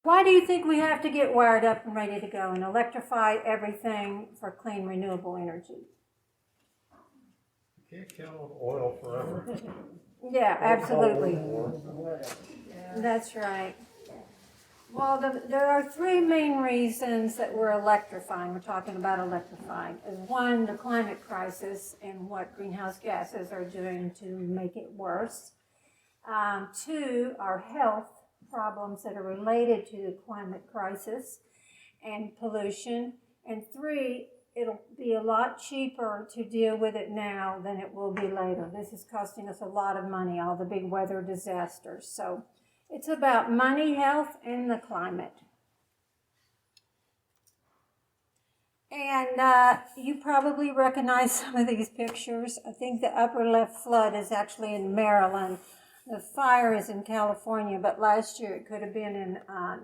Why do you think we have to get wired up and ready to go and electrify everything for clean, renewable energy? You can't count on oil forever. Yeah, absolutely. That's right. Well, there are three main reasons that we're electrifying. We're talking about electrifying. One, the climate crisis and what greenhouse gases are doing to make it worse. Two, our health problems that are related to the climate crisis and pollution. And three, it'll be a lot cheaper to deal with it now than it will be later. This is costing us a lot of money, all the big weather disasters. So it's about money, health, and the climate. And you probably recognize some of these pictures. I think the upper left flood is actually in Maryland. The fire is in California, but last year it could have been in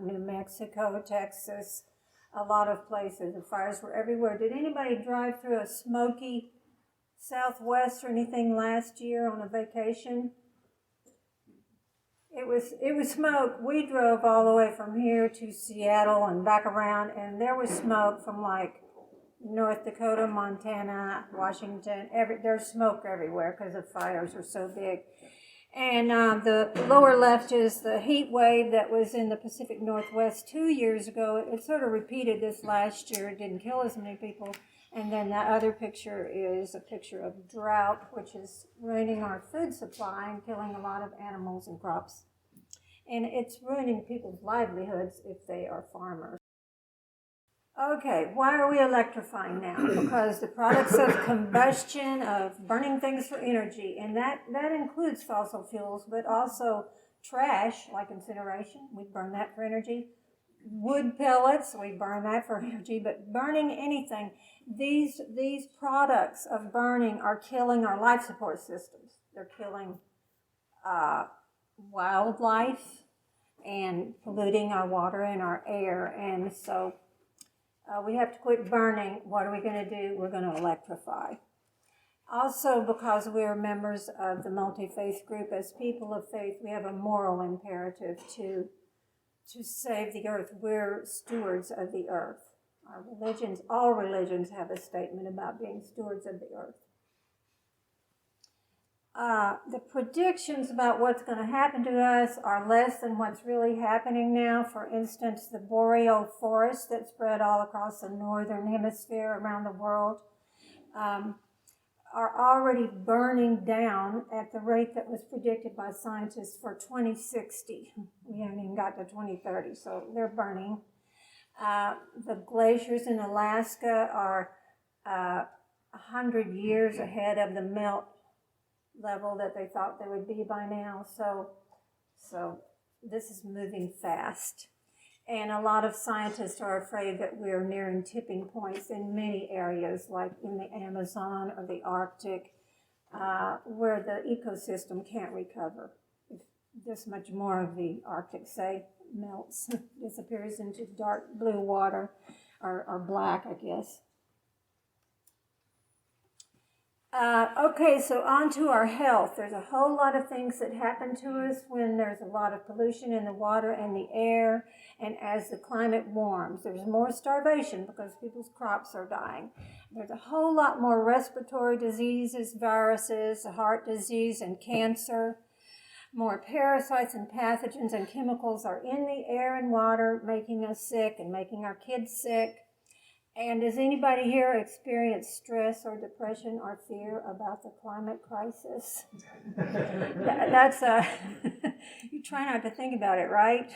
New Mexico, Texas, a lot of places. The fires were everywhere. Did anybody drive through a smoky Southwest or anything last year on a vacation? It was smoke. We drove all the way from here to Seattle and back around, and there was smoke from like North Dakota, Montana, Washington. There's smoke everywhere because the fires are so big. And the lower left is the heat wave that was in the Pacific Northwest 2 years ago. It sort of repeated this last year. It didn't kill as many people. And then that other picture is a picture of drought, which is ruining our food supply and killing a lot of animals and crops. And it's ruining people's livelihoods if they are farmers. Okay, why are we electrifying now? Because the products of combustion, of burning things for energy, and that includes fossil fuels, but also trash, like incineration, we burn that for energy. Wood pellets, we burn that for energy, but burning anything, these products of burning are killing our life support systems. They're killing wildlife and polluting our water and our air, and so we have to quit burning. What are we going to do? We're going to electrify. Also, because we are members of the multi-faith group, as people of faith, we have a moral imperative to save the earth. We're stewards of the earth. Our religions, all religions have a statement about being stewards of the earth. The predictions about what's going to happen to us are less than what's really happening now. For instance, the boreal forest that spread all across the northern hemisphere around the world are already burning down at the rate that was predicted by scientists for 2060. We haven't even got to 2030, so they're burning. The glaciers in Alaska are 100 years ahead of the melt level that they thought they would be by now. So this is moving fast. And a lot of scientists are afraid that we're nearing tipping points in many areas, like in the Amazon or the Arctic, where the ecosystem can't recover. If this much more of the Arctic, say, melts, disappears into dark blue water, or black, I guess. Okay, so on to our health. There's a whole lot of things that happen to us when there's a lot of pollution in the water and the air, and as the climate warms. There's more starvation because people's crops are dying. There's a whole lot more respiratory diseases, viruses, heart disease, and cancer. More parasites and pathogens and chemicals are in the air and water, making us sick and making our kids sick. And does anybody here experience stress or depression or fear about the climate crisis? That's you try not to think about it, right?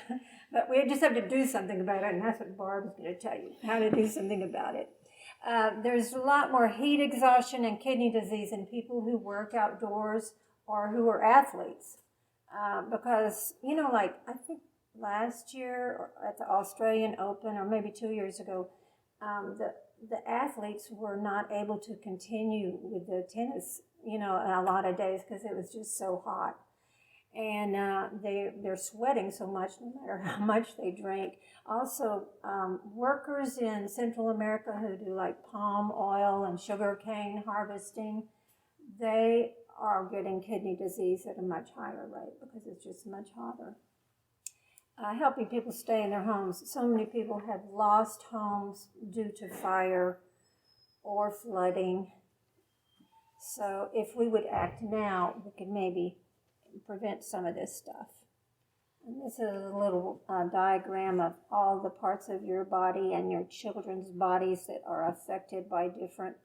But we just have to do something about it, and that's what Barb's going to tell you, how to do something about it. There's a lot more heat exhaustion and kidney disease in people who work outdoors or who are athletes. Because, like I think last year at the Australian Open, or maybe 2 years ago, the athletes were not able to continue with the tennis, a lot of days because it was just so hot. And they're sweating so much no matter how much they drink. Also, workers in Central America who do like palm oil and sugarcane harvesting, they are getting kidney disease at a much higher rate because it's just much hotter. helping people stay in their homes. So many people have lost homes due to fire or flooding. So if we would act now, we could maybe prevent some of this stuff. And this is a little diagram of all the parts of your body and your children's bodies that are affected by different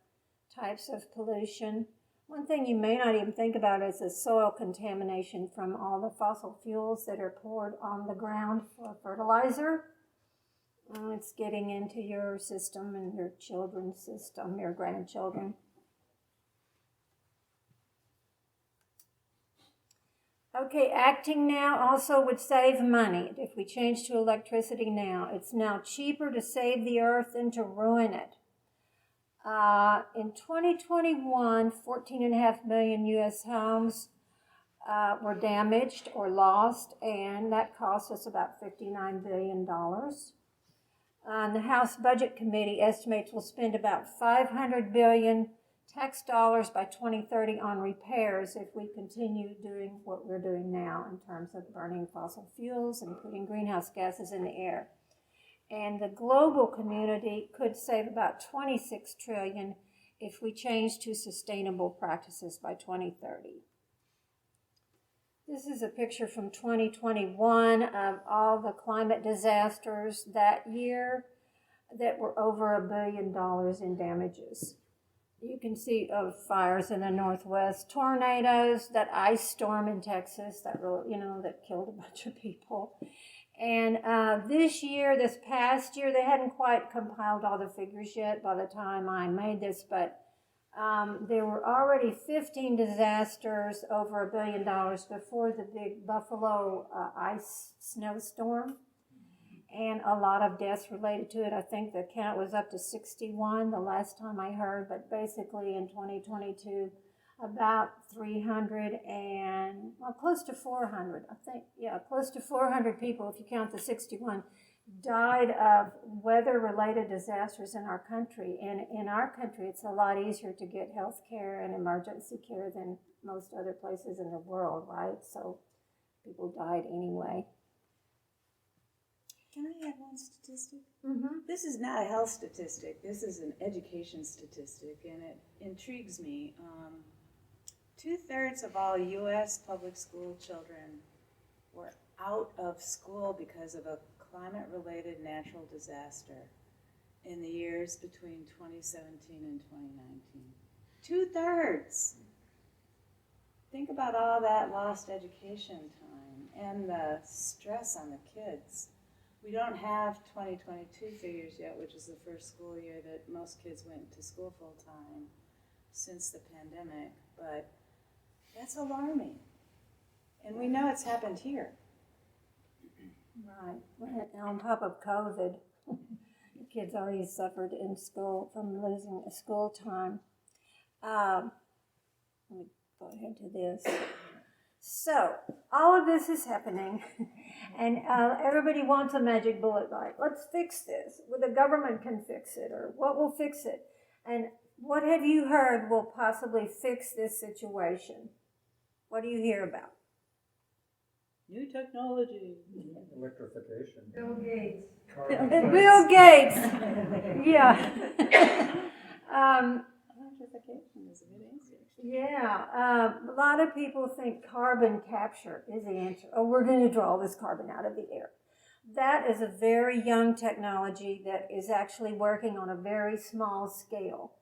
types of pollution. One thing you may not even think about is the soil contamination from all the fossil fuels that are poured on the ground for fertilizer. It's getting into your system and your children's system, your grandchildren. Okay, acting now also would save money if we change to electricity now. It's now cheaper to save the earth than to ruin it. In 2021, 14.5 million U.S. homes were damaged or lost, and that cost us about $59 billion. The House Budget Committee estimates we'll spend about $500 billion tax dollars by 2030 on repairs if we continue doing what we're doing now in terms of burning fossil fuels and putting greenhouse gases in the air. And the global community could save about $26 trillion if we change to sustainable practices by 2030. This is a picture from 2021 of all the climate disasters that year that were over $1 billion in damages. You can see fires in the Northwest, tornadoes, that ice storm in Texas that killed a bunch of people. And this past year, they hadn't quite compiled all the figures yet by the time I made this, but there were already 15 disasters over $1 billion before the big Buffalo ice snowstorm. And a lot of deaths related to it. I think the count was up to 61 the last time I heard, but basically in 2022, about 300 and, close to 400, I think, close to 400 people, if you count the 61, died of weather-related disasters in our country. And in our country, it's a lot easier to get health care and emergency care than most other places in the world, right? So people died anyway. Can I add one statistic? Mm-hmm. This is not a health statistic. This is an education statistic, and it intrigues me. 2/3 of all U.S. public school children were out of school because of a climate-related natural disaster in the years between 2017 and 2019. 2/3! Think about all that lost education time and the stress on the kids. We don't have 2022 figures yet, which is the first school year that most kids went to school full-time since the pandemic, but that's alarming. And we know it's happened here. Right. And on top of COVID, the kids already suffered in school from losing school time. Let me go ahead to this. So, all of this is happening, and everybody wants a magic bullet, right? Let's fix this. Well, the government can fix it, or what will fix it? And what have you heard will possibly fix this situation? What do you hear about? New technology. Electrification. Bill Gates. Carbon Bill Gates! Yeah. Electrification is a good answer. Yeah, a lot of people think carbon capture is the answer. Oh, we're going to draw this carbon out of the air. That is a very young technology that is actually working on a very small scale.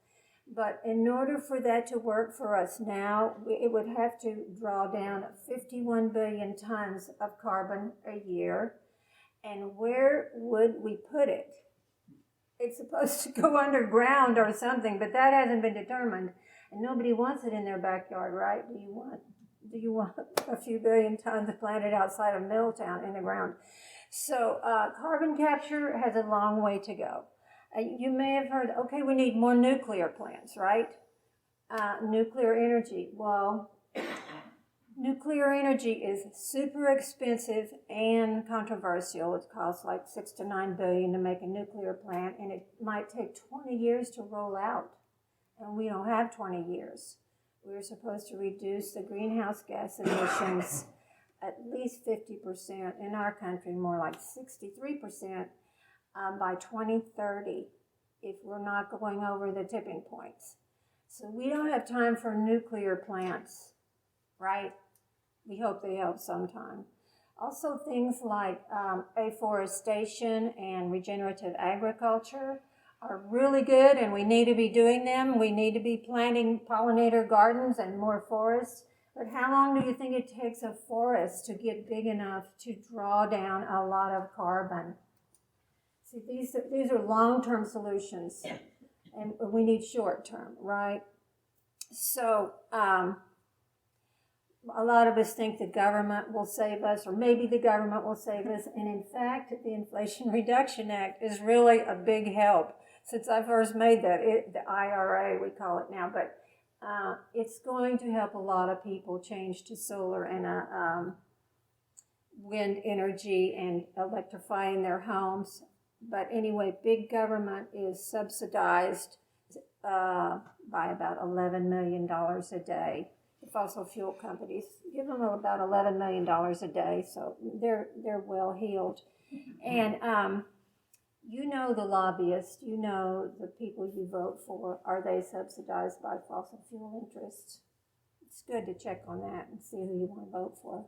But in order for that to work for us now, it would have to draw down 51 billion tons of carbon a year. And where would we put it? It's supposed to go underground or something, but that hasn't been determined. And nobody wants it in their backyard, right? Do you want a few billion tons planted outside of Middletown in the ground? So carbon capture has a long way to go. You may have heard, okay, we need more nuclear plants, right? Nuclear energy. Well, nuclear energy is super expensive and controversial. It costs like $6 to $9 billion to make a nuclear plant, and it might take 20 years to roll out. And we don't have 20 years. We're supposed to reduce the greenhouse gas emissions at least 50%, in our country more like 63%, by 2030 if we're not going over the tipping points. So we don't have time for nuclear plants, right? We hope they help sometime. Also things like afforestation and regenerative agriculture are really good, and we need to be doing them. We need to be planting pollinator gardens and more forests. But how long do you think it takes a forest to get big enough to draw down a lot of carbon? See, these are long-term solutions, and we need short-term, right? So a lot of us think the government will save us, or maybe the government will save us, and in fact, the Inflation Reduction Act is really a big help. Since I first made that, the IRA we call it now, but it's going to help a lot of people change to solar and wind energy and electrifying their homes. But anyway, big government is subsidized by about $11 million a day. The fossil fuel companies give them about $11 million a day, so they're well heeled. And you know the lobbyists, you know the people you vote for, are they subsidized by fossil fuel interests? It's good to check on that and see who you want to vote for.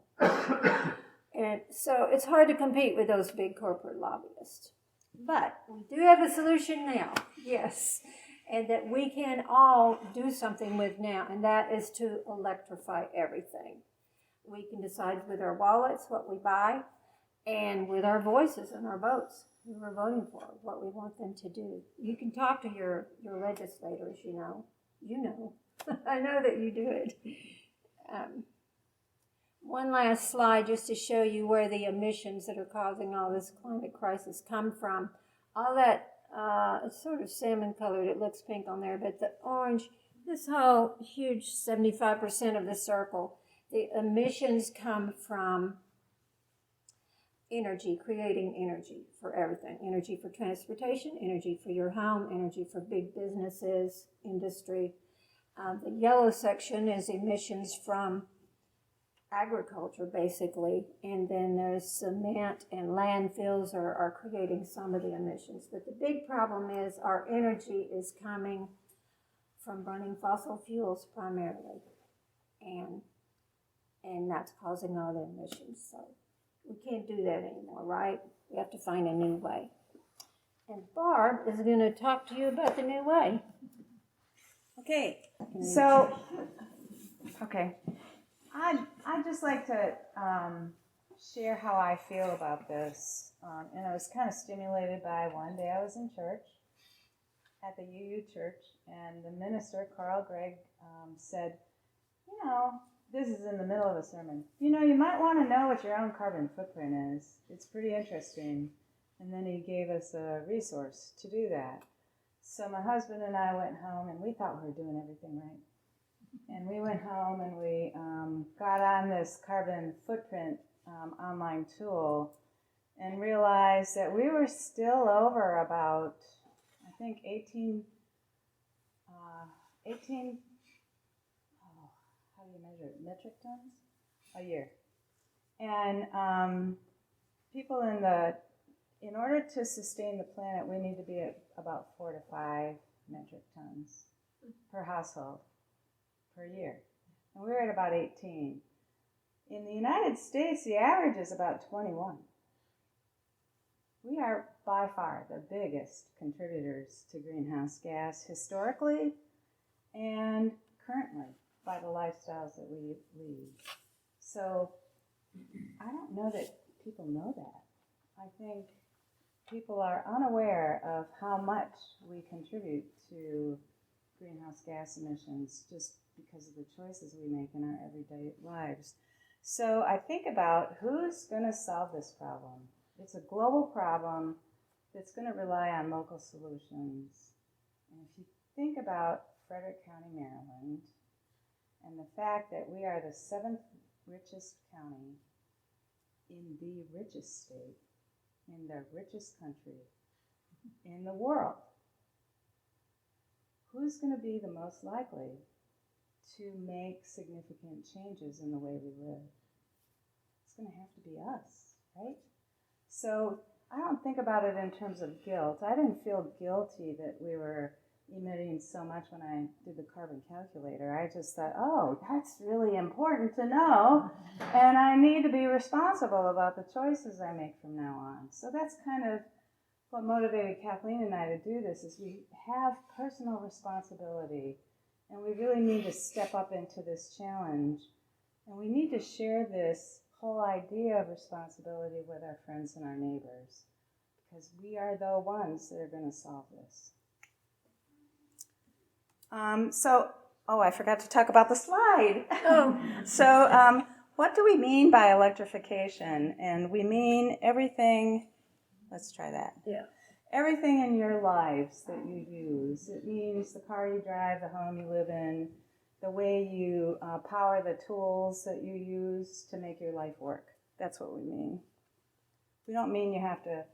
And so it's hard to compete with those big corporate lobbyists. But we do have a solution now, yes, and that we can all do something with now, and that is to electrify everything. We can decide with our wallets what we buy, and with our voices and our votes, who we're voting for, what we want them to do. You can talk to your legislators, you know. I know that you do it. One last slide just to show you where the emissions that are causing all this climate crisis come from. All that, it's sort of salmon colored, it looks pink on there, but the orange, this whole huge 75% of the circle, the emissions come from energy, creating energy for everything. Energy for transportation, energy for your home, energy for big businesses, industry. The yellow section is emissions from agriculture, basically, and then there's cement and landfills are creating some of the emissions. But the big problem is our energy is coming from burning fossil fuels primarily, and that's causing all the emissions. So we can't do that anymore, right? We have to find a new way. And Barb is going to talk to you about the new way. Okay, so, I'd just like to share how I feel about this. And I was kind of stimulated by one day I was in church, at the UU church, and the minister, Carl Gregg, said, this is in the middle of a sermon, you might want to know what your own carbon footprint is. It's pretty interesting. And then he gave us a resource to do that. So my husband and I went home, and we thought we were doing everything right. And we went home and we got on this carbon footprint online tool and realized that we were still over about, I think, 18, how do you measure it? Metric tons a year. And people in order to sustain the planet, we need to be at about 4 to 5 metric tons per household per year. And we're at about 18. In the United States, the average is about 21. We are by far the biggest contributors to greenhouse gas historically and currently by the lifestyles that we lead. So I don't know that people know that. I think people are unaware of how much we contribute to greenhouse gas emissions just because of the choices we make in our everyday lives. So I think about who's going to solve this problem. It's a global problem that's going to rely on local solutions. And if you think about Frederick County, Maryland, and the fact that we are the 7th richest county in the richest state, in the richest country in the world, who's going to be the most likely to make significant changes in the way we live? going to have to be us, right? So I don't think about it in terms of guilt. I didn't feel guilty that we were emitting so much when I did the carbon calculator. I just thought, oh, that's really important to know, and I need to be responsible about the choices I make from now on. So that's kind of what motivated Kathleen and I to do this, is we have personal responsibility, and we really need to step up into this challenge, and we need to share this whole idea of responsibility with our friends and our neighbors, because we are the ones that are going to solve this. I forgot to talk about the slide. So what do we mean by electrification? And we mean everything, let's try that. Yeah. Everything in your lives that you use. It means the car you drive, the home you live in, the way you power the tools that you use to make your life work. That's what we mean. We don't mean you have to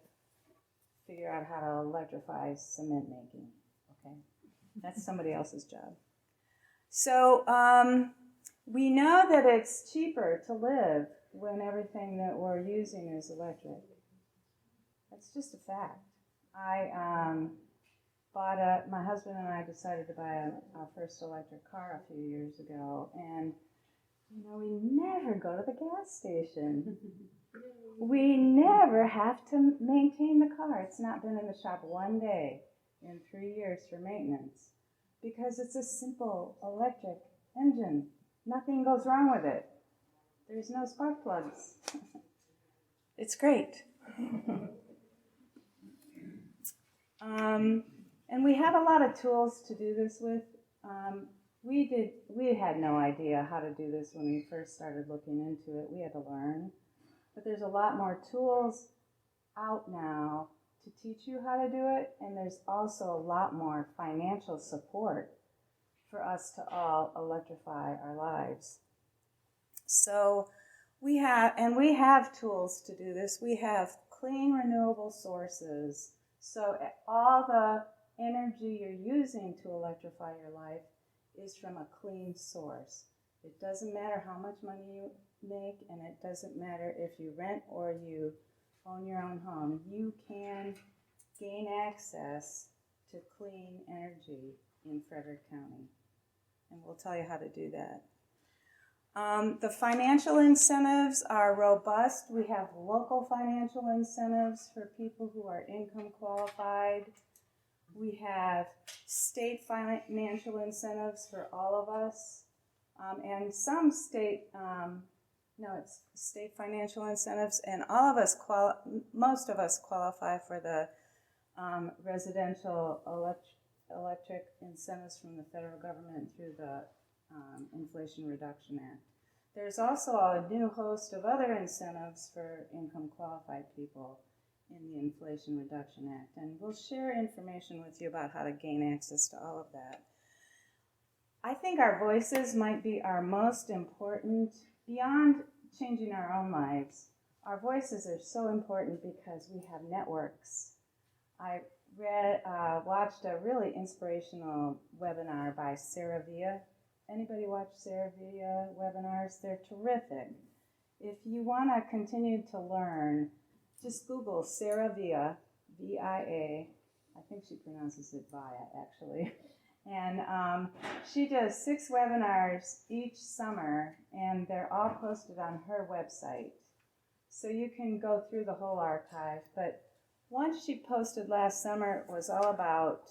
figure out how to electrify cement making, okay? That's somebody else's job. So we know that it's cheaper to live when everything that we're using is electric. That's just a fact. My husband and I decided to buy our first electric car a few years ago, and we never go to the gas station. We never have to maintain the car. It's not been in the shop one day in 3 years for maintenance, because it's a simple electric engine. Nothing goes wrong with it. There's no spark plugs. It's great. And we have a lot of tools to do this with. We had no idea how to do this when we first started looking into it. We had to learn. But there's a lot more tools out now to teach you how to do it, and there's also a lot more financial support for us to all electrify our lives. So we have tools to do this. We have clean, renewable sources. So all the energy you're using to electrify your life is from a clean source. It doesn't matter how much money you make, and it doesn't matter if you rent or you own your own home. You can gain access to clean energy in Frederick County, and we'll tell you how to do that. The financial incentives are robust. We have local financial incentives for people who are income qualified. We have state financial incentives for all of us, and some state financial incentives, and most of us qualify for the residential electric incentives from the federal government through the Inflation Reduction Act. There's also a new host of other incentives for income qualified people in the Inflation Reduction Act, and we'll share information with you about how to gain access to all of that. I think our voices might be our most important, beyond changing our own lives. Our voices are so important because we have networks. I watched a really inspirational webinar by Sarah Villa. Anybody watch Sarah Villa webinars? They're terrific. If you want to continue to learn, just Google Sarah Villa, V-I-A. I think she pronounces it Via, actually. And she does 6 webinars each summer, and they're all posted on her website. So you can go through the whole archive. But one she posted last summer was all about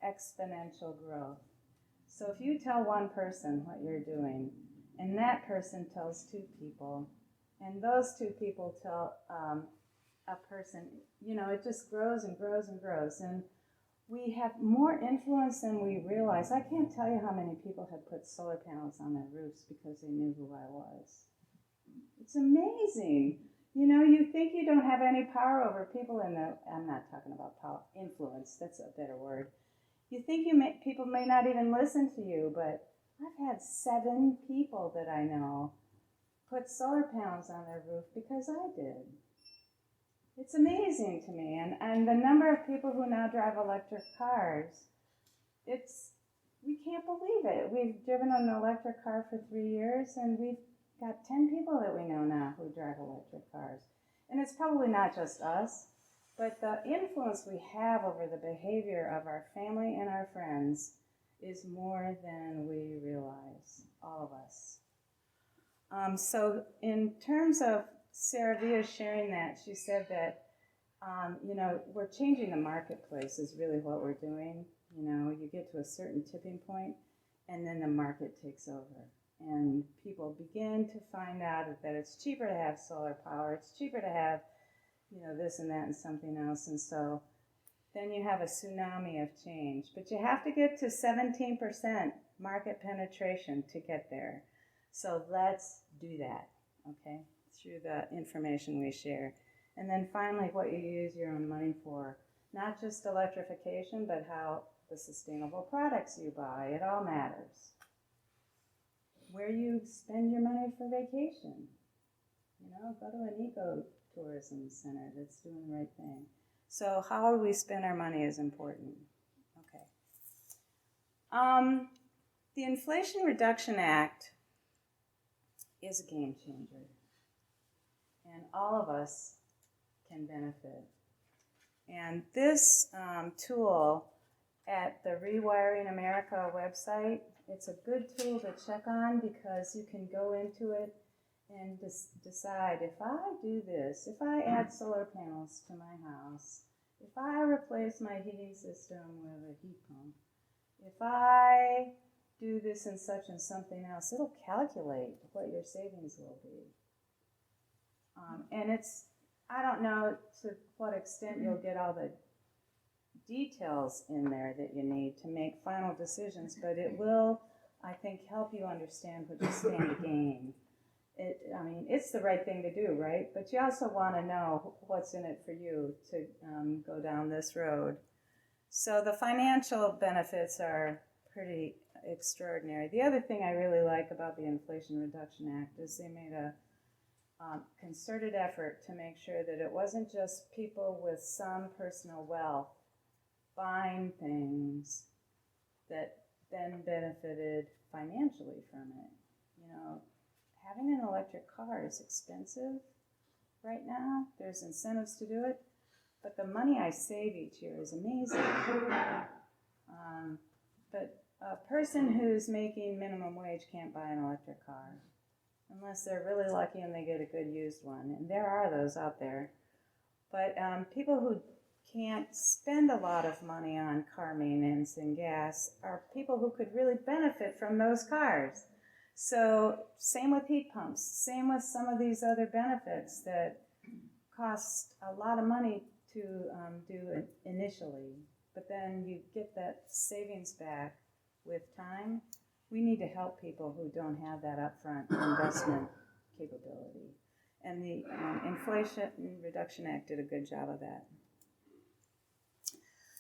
exponential growth. So if you tell one person what you're doing, and that person tells 2 people, and those 2 people tell a person, it just grows and grows and grows. And we have more influence than we realize. I can't tell you how many people have put solar panels on their roofs because they knew who I was. It's amazing. You think you don't have any power over people I'm not talking about power, influence, that's a better word. You think people may not even listen to you, but I've had 7 people that I know put solar panels on their roof because I did. It's amazing to me, and the number of people who now drive electric cars, we can't believe it. We've driven an electric car for 3 years, and we've got 10 people that we know now who drive electric cars. And it's probably not just us, but the influence we have over the behavior of our family and our friends is more than we realize, all of us. So in terms of Sarah Villa sharing that, she said that, we're changing the marketplace is really what we're doing. You get to a certain tipping point, and then the market takes over. And people begin to find out that it's cheaper to have solar power, it's cheaper to have, this and that and something else. And so then you have a tsunami of change. But you have to get to 17% market penetration to get there. So let's do that, okay, through the information we share. And then finally, what you use your own money for. Not just electrification, but how the sustainable products you buy. It all matters. Where you spend your money for vacation. Go to an eco-tourism center that's doing the right thing. So how we spend our money is important. Okay. The Inflation Reduction Act is a game changer. And all of us can benefit. And this tool at the Rewiring America website, it's a good tool to check on because you can go into it and decide, if I do this, if I add solar panels to my house, if I replace my heating system with a heat pump, if I do this and such and something else, it'll calculate what your savings will be. And I don't know to what extent you'll get all the details in there that you need to make final decisions, but it will, I think, help you understand what you stand to gain. It's the right thing to do, right? But you also want to know what's in it for you to go down this road. So the financial benefits are pretty extraordinary. The other thing I really like about the Inflation Reduction Act is they made a concerted effort to make sure that it wasn't just people with some personal wealth buying things that then benefited financially from it. Having an electric car is expensive right now. There's incentives to do it, but the money I save each year is amazing. But a person who's making minimum wage can't buy an electric car unless they're really lucky and they get a good used one. And there are those out there. But people who can't spend a lot of money on car maintenance and gas are people who could really benefit from those cars. So same with heat pumps, same with some of these other benefits that cost a lot of money to do initially, but then you get that savings back with time. We need to help people who don't have that upfront investment capability. And the Inflation Reduction Act did a good job of that.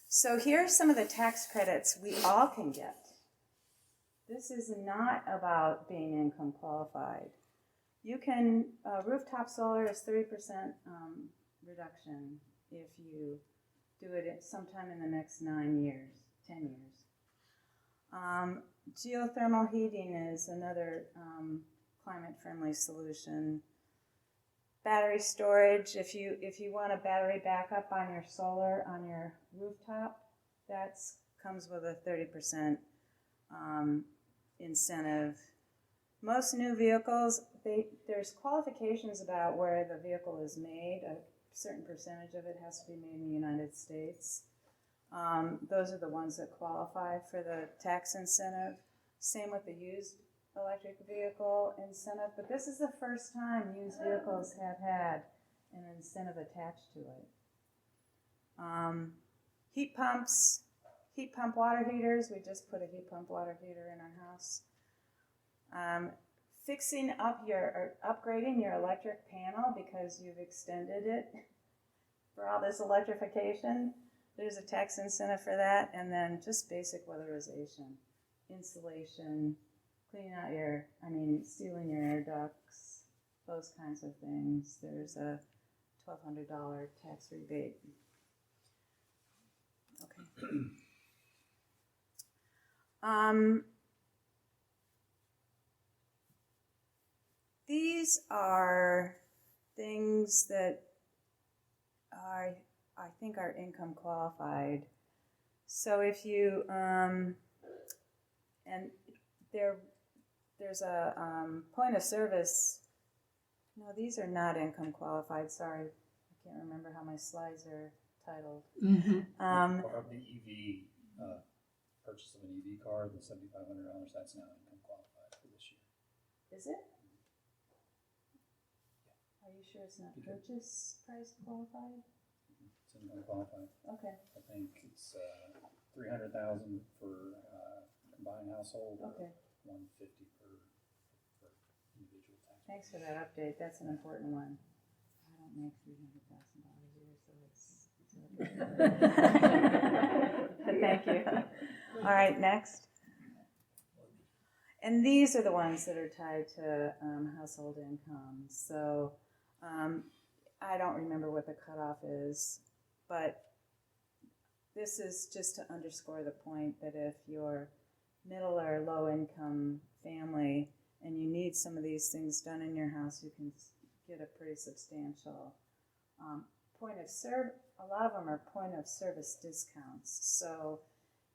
So here are some of the tax credits we all can get. This is not about being income qualified. You can, rooftop solar is 30% reduction if you do it sometime in the next 10 years. Geothermal heating is another climate-friendly solution. Battery storage, if you want a battery backup on your solar, on your rooftop, that comes with a 30% incentive. Most new vehicles, there's qualifications about where the vehicle is made. A certain percentage of it has to be made in the United States. Those are the ones that qualify for the tax incentive. Same with the used electric vehicle incentive, but this is the first time used vehicles have had an incentive attached to it. Heat pumps, heat pump water heaters. We just put a heat pump water heater in our house. Fixing up or upgrading your electric panel because you've extended it for all this electrification. There's a tax incentive for that. And then just basic weatherization, insulation, cleaning out sealing your air ducts, those kinds of things. There's a $1,200 tax rebate. Okay. these are things that I think are income qualified. So if you, and there's a point of service. No, these are not income qualified. Sorry, I can't remember how my slides are titled. The EV, purchase of an EV car, the $7,500, that's now income qualified for this year. Is it? Are you sure it's not purchase price qualified? It's income qualified. Okay. I think it's $300,000 for combined household. Okay. $150 per individual tax. Thanks for that update. That's an important one. I don't make $300,000 a year, so it's but thank you. All right, next. And these are the ones that are tied to household income. So I don't remember what the cutoff is, but this is just to underscore the point that if you're middle or low income family and you need some of these things done in your house, you can get a pretty substantial point of service. A lot of them are point of service discounts. So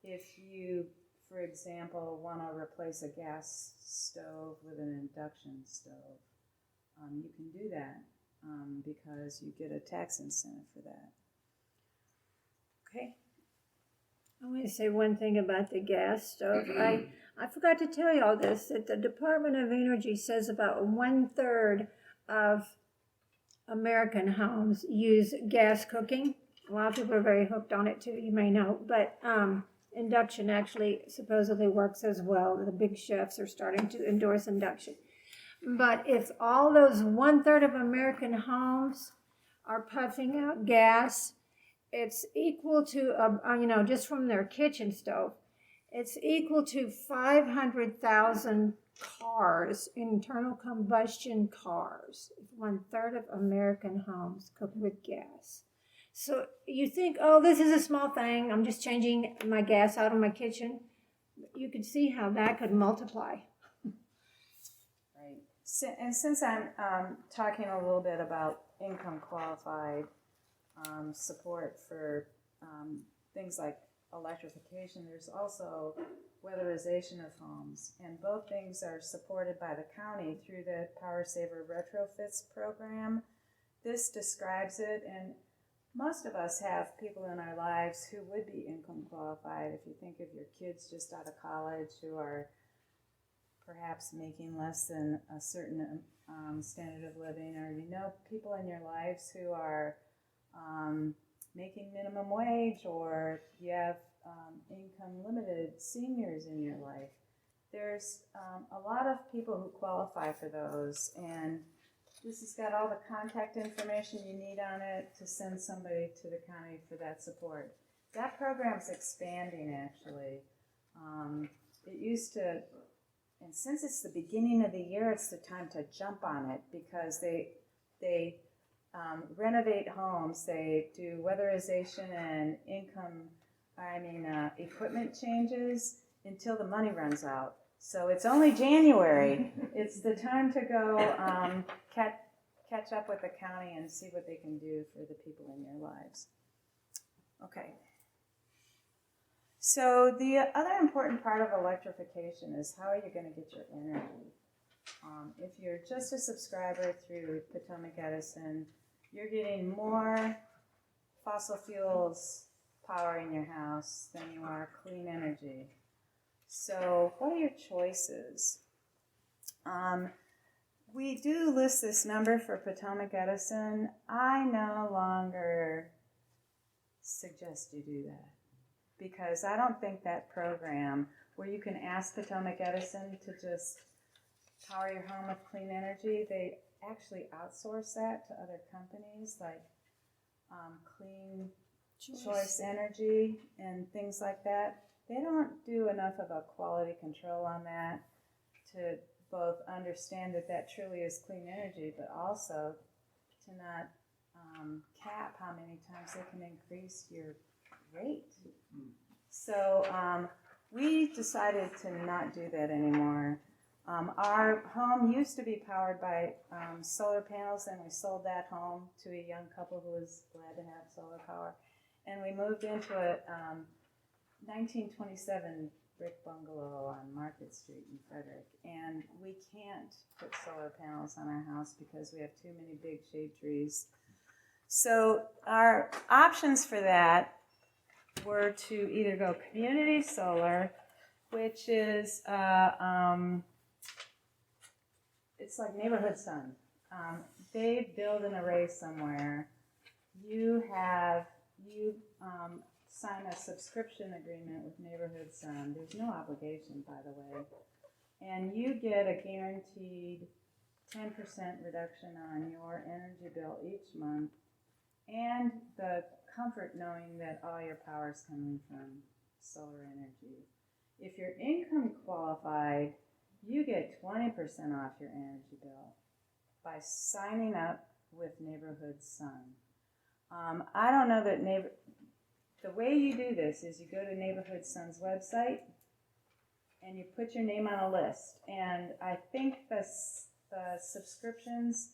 if you, for example, want to replace a gas stove with an induction stove, you can do that because you get a tax incentive for that. Okay. I want to say one thing about the gas stove. I forgot to tell you all this, that the Department of Energy says about 1/3 of American homes use gas cooking. A lot of people are very hooked on it too, you may know, but induction actually supposedly works as well. The big chefs are starting to endorse induction. But if all those 1/3 of American homes are puffing out gas, it's equal to, just from their kitchen stove, it's equal to 500,000 cars, internal combustion cars. 1/3 of American homes cook with gas. So you think, oh, this is a small thing. I'm just changing my gas out of my kitchen. You could see how that could multiply. Right. And since I'm talking a little bit about income qualified support for things like electrification, there's also weatherization of homes, and both things are supported by the county through the Power Saver Retrofits program. This describes it, and most of us have people in our lives who would be income qualified. If you think of your kids just out of college who are perhaps making less than a certain standard of living, or people in your lives who are making minimum wage, or you have income limited seniors in your life. There's a lot of people who qualify for those, and this has got all the contact information you need on it to send somebody to the county for that support. That program's expanding, actually. It used to, and since it's the beginning of the year, it's the time to jump on it, because they renovate homes, they do weatherization and equipment changes until the money runs out. So it's only January. It's the time to go catch up with the county and see what they can do for the people in your lives. Okay. So the other important part of electrification is how are you going to get your energy? If you're just a subscriber through Potomac Edison, you're getting more fossil fuels power in your house than you are clean energy. So what are your choices? We do list this number for Potomac Edison. I no longer suggest you do that, because I don't think that program where you can ask Potomac Edison to just power your home with clean energy, they actually outsource that to other companies like Clean Choice Energy and things like that. They don't do enough of a quality control on that to both understand that that truly is clean energy, but also to not cap how many times they can increase your rate. So we decided to not do that anymore. Our home used to be powered by solar panels, and we sold that home to a young couple who was glad to have solar power. And we moved into a 1927 brick bungalow on Market Street in Frederick. And we can't put solar panels on our house because we have too many big shade trees. So our options for that were to either go community solar, which is it's like Neighborhood Sun. They build an array somewhere. You sign a subscription agreement with Neighborhood Sun. There's no obligation, by the way. And you get a guaranteed 10% reduction on your energy bill each month, and the comfort knowing that all your power is coming from solar energy. If you're income qualified, you get 20% off your energy bill by signing up with Neighborhood Sun. I don't know that the way you do this is you go to Neighborhood Sun's website and you put your name on a list. And I think the subscriptions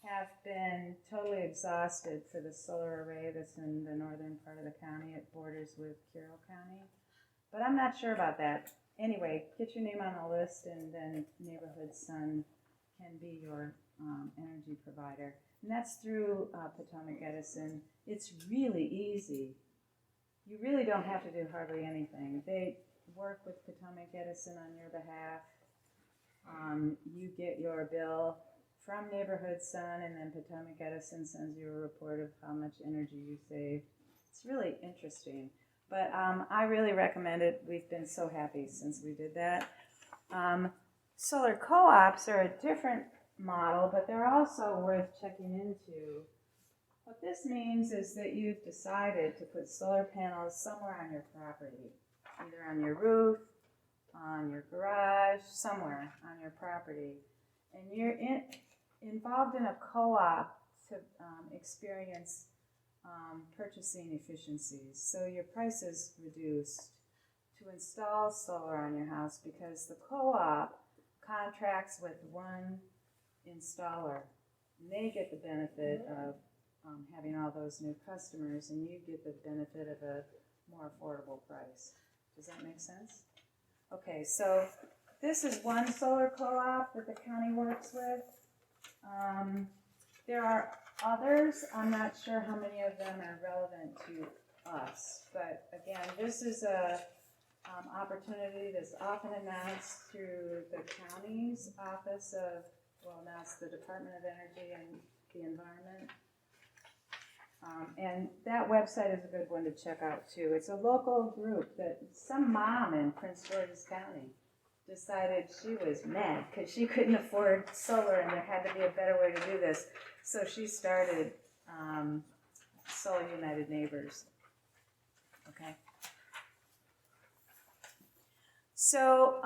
have been totally exhausted for the solar array that's in the northern part of the county. It borders with Carroll County. But I'm not sure about that. Anyway, get your name on a list, and then Neighborhood Sun can be your energy provider. And that's through Potomac Edison. It's really easy. You really don't have to do hardly anything. They work with Potomac Edison on your behalf. You get your bill from Neighborhood Sun, and then Potomac Edison sends you a report of how much energy you saved. It's really interesting. But I really recommend it. We've been so happy since we did that. Solar co-ops are a different model, but they're also worth checking into. What this means is that you've decided to put solar panels somewhere on your property, either on your roof, on your garage, somewhere on your property. And you're involved in a co-op to experience purchasing efficiencies. So your price is reduced to install solar on your house because the co-op contracts with one installer. And they get the benefit of having all those new customers, and you get the benefit of a more affordable price. Does that make sense? Okay, so this is one solar co-op that the county works with. There are others. I'm not sure how many of them are relevant to us, but again, this is a opportunity that's often announced through the county's office of, well, now it's the Department of Energy and the Environment. And that website is a good one to check out too. It's a local group that some mom in Prince George's County decided she was mad because she couldn't afford solar and there had to be a better way to do this. So she started Solar United Neighbors. Okay. So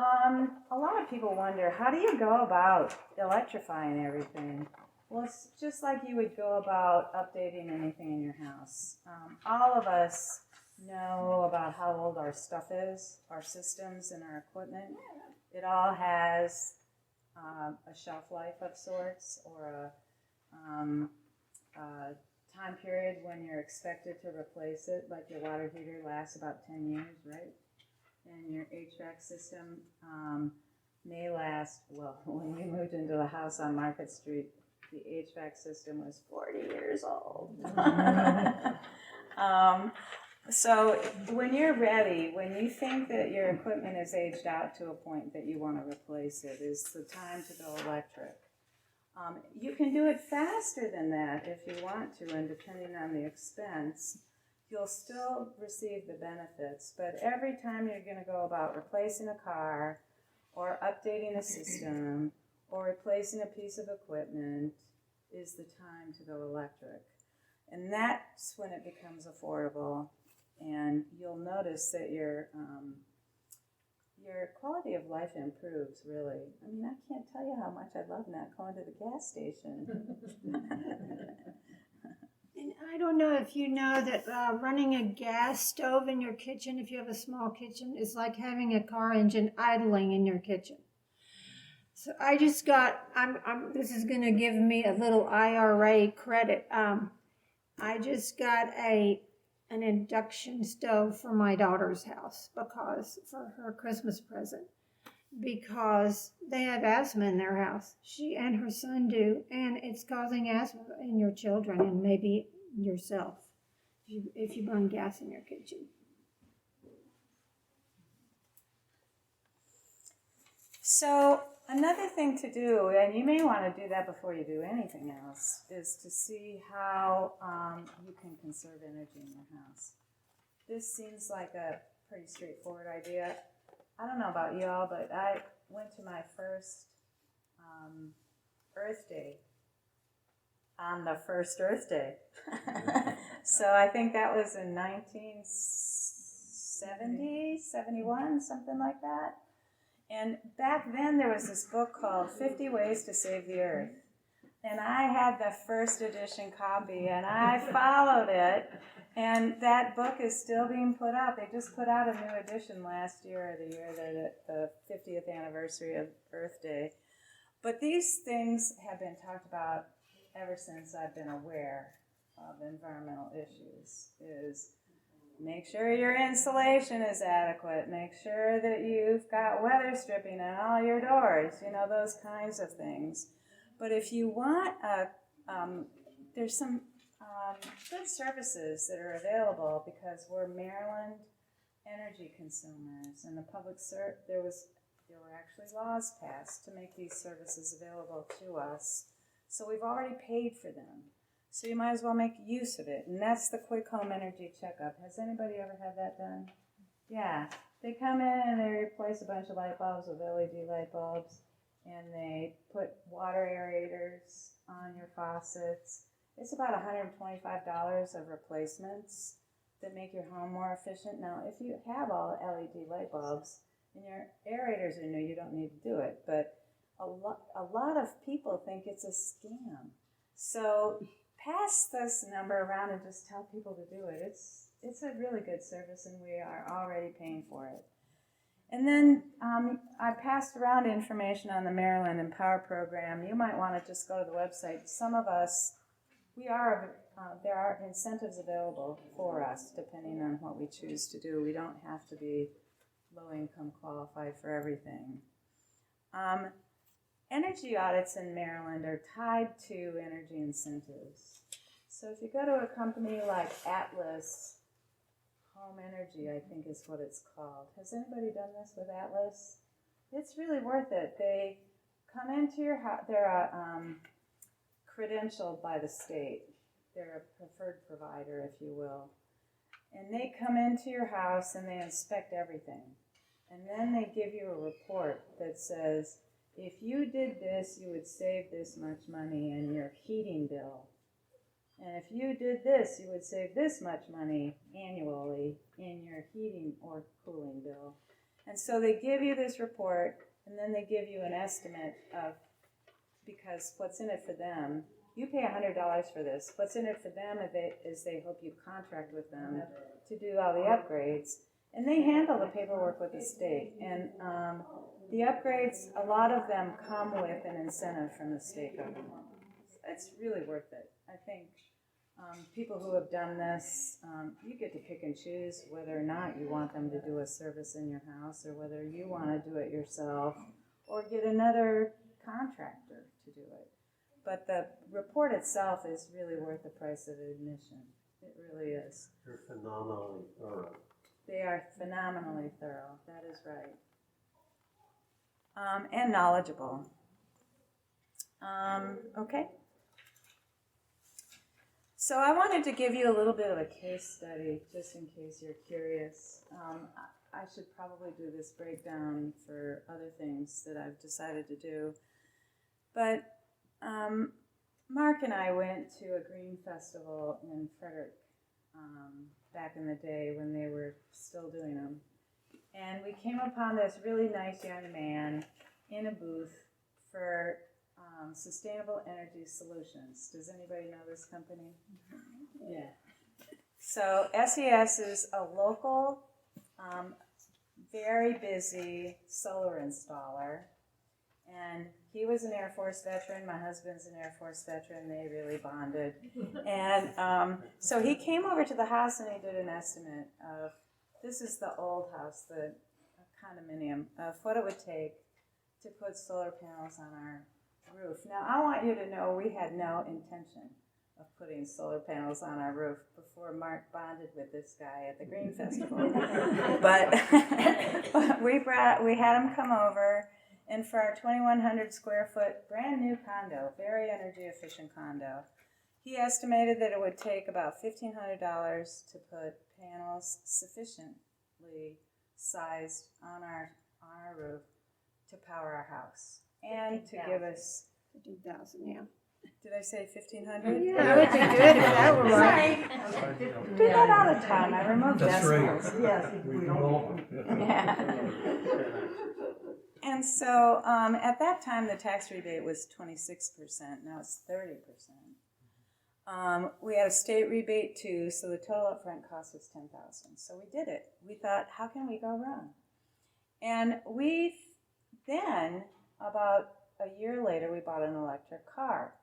a lot of people wonder, how do you go about electrifying everything? Well, it's just like you would go about updating anything in your house. All of us know about how old our stuff is, our systems and our equipment. It all has a shelf life of sorts, or a time period when you're expected to replace it, like your water heater lasts about 10 years, right? And your HVAC system may last, well, when we moved into a house on Market Street, the HVAC system was 40 years old. So when you're ready, when you think that your equipment is aged out to a point that you want to replace it, is the time to go electric. You can do it faster than that if you want to, and depending on the expense, you'll still receive the benefits. But every time you're going to go about replacing a car, or updating a system, or replacing a piece of equipment, is the time to go electric. And that's when it becomes affordable. And you'll notice that your quality of life improves, really. I mean, I can't tell you how much I love not going to the gas station. And I don't know if you know that running a gas stove in your kitchen, if you have a small kitchen, is like having a car engine idling in your kitchen. So I just got, this is going to give me a little IRA credit. I just got an induction stove for my daughter's house for her Christmas present, because they have asthma in their house. She and her son do, and it's causing asthma in your children and maybe yourself if you burn gas in your kitchen. So another thing to do, and you may want to do that before you do anything else, is to see how you can conserve energy in your house. This seems like a pretty straightforward idea. I don't know about you all, but I went to my first Earth Day on the first Earth Day. So I think that was in 1970, 71, something like that. And back then there was this book called 50 Ways to Save the Earth. And I had the first edition copy, and I followed it. And that book is still being put out. They just put out a new edition last year, the 50th anniversary of Earth Day. But these things have been talked about ever since I've been aware of environmental issues. Is make sure your insulation is adequate. Make sure that you've got weather stripping on all your doors. Those kinds of things. But if you want there's some good services that are available, because we're Maryland energy consumers, and the there were actually laws passed to make these services available to us. So we've already paid for them. So you might as well make use of it. And that's the Quick Home Energy Checkup. Has anybody ever had that done? Yeah. They come in and they replace a bunch of light bulbs with LED light bulbs. And they put water aerators on your faucets. It's about $125 of replacements that make your home more efficient. Now, if you have all LED light bulbs and your aerators are new, you don't need to do it. But a lot of people think it's a scam. So pass this number around and just tell people to do it. It's a really good service, and we are already paying for it. And then I passed around information on the Maryland Empower program. You might want to just go to the website. Some of us, there are incentives available for us depending on what we choose to do. We don't have to be low income qualified for everything. Energy audits in Maryland are tied to energy incentives. So if you go to a company like Atlas Home Energy, I think is what it's called. Has anybody done this with Atlas? It's really worth it. They come into your house. They're credentialed by the state. They're a preferred provider, if you will. And they come into your house and they inspect everything. And then they give you a report that says, if you did this, you would save this much money in your heating bill. And if you did this, you would save this much money annually in your heating or cooling bill. And so they give you this report, and then they give you an estimate of, because what's in it for them, you pay $100 for this. What's in it for them is they hope you contract with them to do all the upgrades. And they handle the paperwork with the state. And the upgrades, a lot of them come with an incentive from the state government. It's really worth it. I think people who have done this, you get to pick and choose whether or not you want them to do a service in your house, or whether you want to do it yourself or get another contractor to do it. But the report itself is really worth the price of admission. It really is. They're phenomenally thorough. They are phenomenally thorough. That is right. And knowledgeable. Okay. So I wanted to give you a little bit of a case study, just in case you're curious. I should probably do this breakdown for other things that I've decided to do. But Mark and I went to a green festival in Frederick back in the day when they were still doing them. And we came upon this really nice young man in a booth for Sustainable Energy Solutions. Does anybody know this company? Yeah. So SES is a local, very busy solar installer. And he was an Air Force veteran. My husband's an Air Force veteran. They really bonded. And so he came over to the house and he did an estimate of, this is the old house, the condominium, of what it would take to put solar panels on our roof. Now, I want you to know we had no intention of putting solar panels on our roof before Mark bonded with this guy at the Green Festival. but we had him come over, and for our 2,100 square foot brand new condo, very energy efficient condo, he estimated that it would take about $1,500 to put panels sufficiently sized on our roof to power our house and to give us 15,000, yeah. Did I say 1,500? Yeah, that would be good if that were right. Sorry. Do that all the time. I remove decimals. Yes, we all. Yeah. And so at that time, the tax rebate was 26%. Now it's 30%. We had a state rebate too, so the total upfront cost was $10,000. So we did it. We thought, how can we go wrong? And we then, about a year later, we bought an electric car.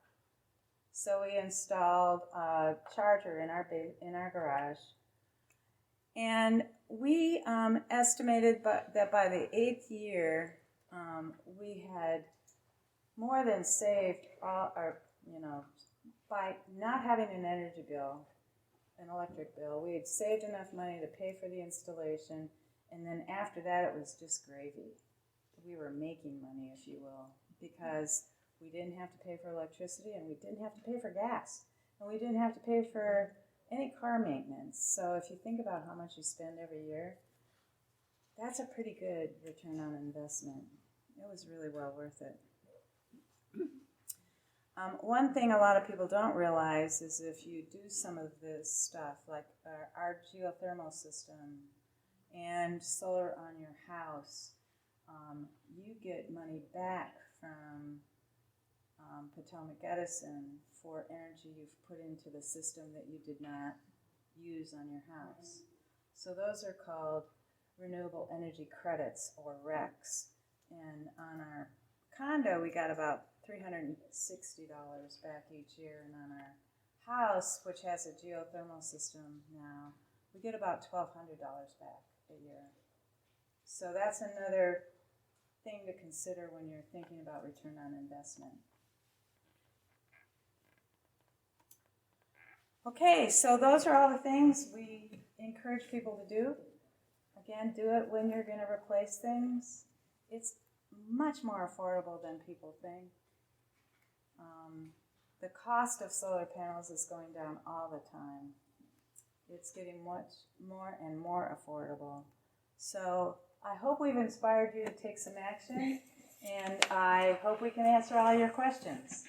So we installed a charger in our garage, and we estimated that by the 8th year, we had more than saved all our, by not having an energy bill, an electric bill. We had saved enough money to pay for the installation, and then after that, it was just gravy. We were making money, if you will, because we didn't have to pay for electricity, and we didn't have to pay for gas, and we didn't have to pay for any car maintenance. So if you think about how much you spend every year, that's a pretty good return on investment. It was really well worth it. One thing a lot of people don't realize is if you do some of this stuff, like our geothermal system and solar on your house, you get money back from Potomac Edison for energy you've put into the system that you did not use on your house. So those are called renewable energy credits, or RECs. And on our condo, we got about $360 back each year. And on our house, which has a geothermal system now, we get about $1,200 back a year. So that's another thing to consider when you're thinking about return on investment. Okay, so those are all the things we encourage people to do. Again, do it when you're going to replace things. It's much more affordable than people think. The cost of solar panels is going down all the time. It's getting much more and more affordable. So I hope we've inspired you to take some action, and I hope we can answer all your questions.